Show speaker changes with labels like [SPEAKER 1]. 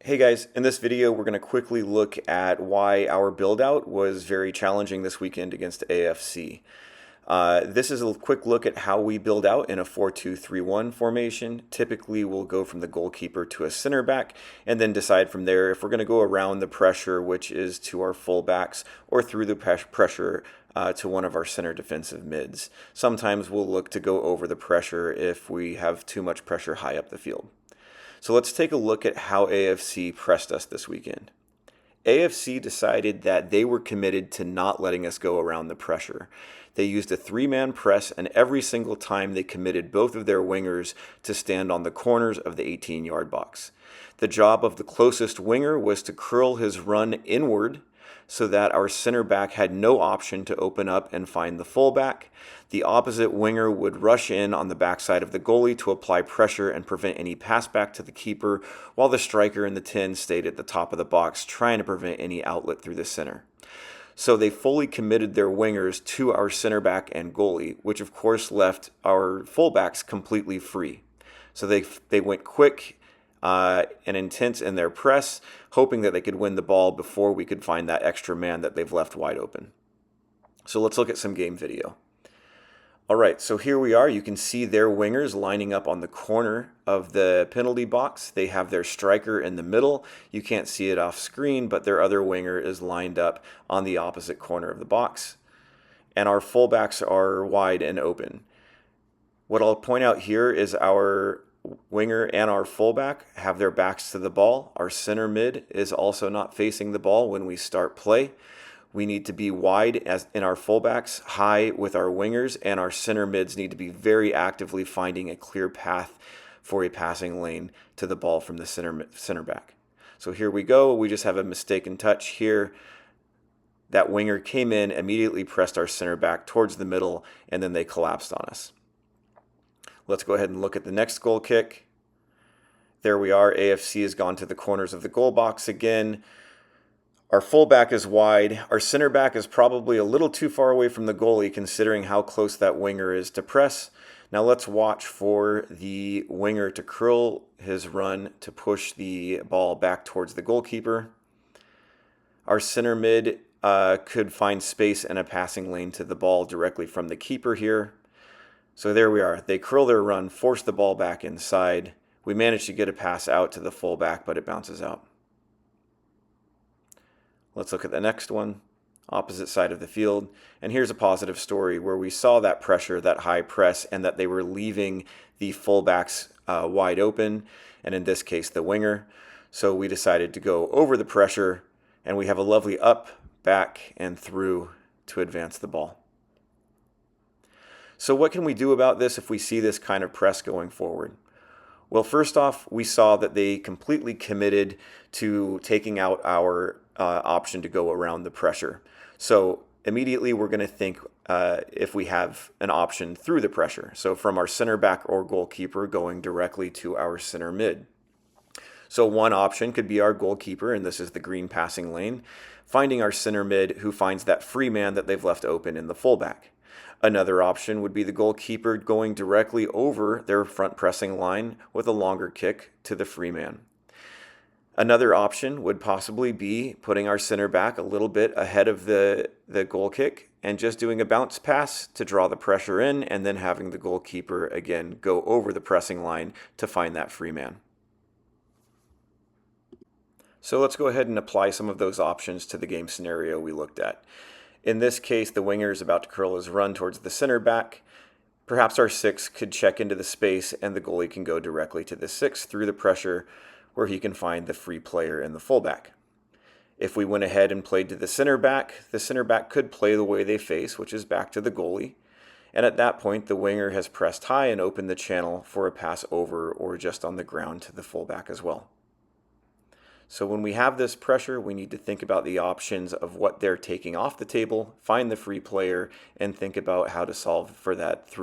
[SPEAKER 1] Hey guys, in this video we're going to quickly look at why our build out was very challenging this weekend against AFC. This is a quick look at how we build out in a 4-2-3-1 formation. Typically we'll go from the goalkeeper to a center back and then decide from there if we're going to go around the pressure, which is to our fullbacks, or through the pressure to one of our center defensive mids. Sometimes we'll look to go over the pressure if we have too much pressure high up the field. So let's take a look at how AFC pressed us this weekend. AFC decided that they were committed to not letting us go around the pressure. They used a three-man press, and every single time they committed both of their wingers to stand on the corners of the 18-yard box. The job of the closest winger was to curl his run inward so that our center back had no option to open up and find the fullback. The opposite winger would rush in on the backside of the goalie to apply pressure and prevent any pass back to the keeper, while the striker in the 10 stayed at the top of the box trying to prevent any outlet through the center. So they fully committed their wingers to our center back and goalie, which of course left our fullbacks completely free. So they went quick and intense in their press, hoping that they could win the ball before we could find that extra man that they've left wide open. So let's look at some game video. All right, so here we are. You can see their wingers lining up on the corner of the penalty box. They have their striker in the middle. You can't see it off screen, but their other winger is lined up on the opposite corner of the box. And our fullbacks are wide and open. What I'll point out here is our winger and our fullback have their backs to the ball. Our center mid is also not facing the ball when we start play. We need to be wide as in our fullbacks, high with our wingers, and our center mids need to be very actively finding a clear path for a passing lane to the ball from the center back. So here we go. We just have a mistaken touch here. That winger came in, immediately pressed our center back towards the middle, and then they collapsed on us. Let's go ahead and look at the next goal kick. There we are. AFC has gone to the corners of the goal box again. Our fullback is wide. Our center back is probably a little too far away from the goalie considering how close that winger is to press. Now let's watch for the winger to curl his run to push the ball back towards the goalkeeper. Our center mid could find space and a passing lane to the ball directly from the keeper here. So there we are. They curl their run, force the ball back inside. We managed to get a pass out to the fullback, but it bounces out. Let's look at the next one, opposite side of the field. And here's a positive story where we saw that pressure, that high press, and that they were leaving the fullbacks wide open, and in this case, the winger. So we decided to go over the pressure, and we have a lovely up, back, and through to advance the ball. So what can we do about this if we see this kind of press going forward? Well, first off, we saw that they completely committed to taking out our option to go around the pressure. So immediately we're going to think if we have an option through the pressure. So from our center back or goalkeeper going directly to our center mid. So one option could be our goalkeeper, and this is the green passing lane, finding our center mid who finds that free man that they've left open in the fullback. Another option would be the goalkeeper going directly over their front pressing line with a longer kick to the free man. Another option would possibly be putting our center back a little bit ahead of the goal kick and just doing a bounce pass to draw the pressure in, and then having the goalkeeper again go over the pressing line to find that free man. So let's go ahead and apply some of those options to the game scenario we looked at. In this case, the winger is about to curl his run towards the center back. Perhaps our 6 could check into the space and the goalie can go directly to the 6 through the pressure where he can find the free player in the fullback. If we went ahead and played to the center back could play the way they face, which is back to the goalie. And at that point, the winger has pressed high and opened the channel for a pass over or just on the ground to the fullback as well. So when we have this pressure, we need to think about the options of what they're taking off the table, find the free player, and think about how to solve for that through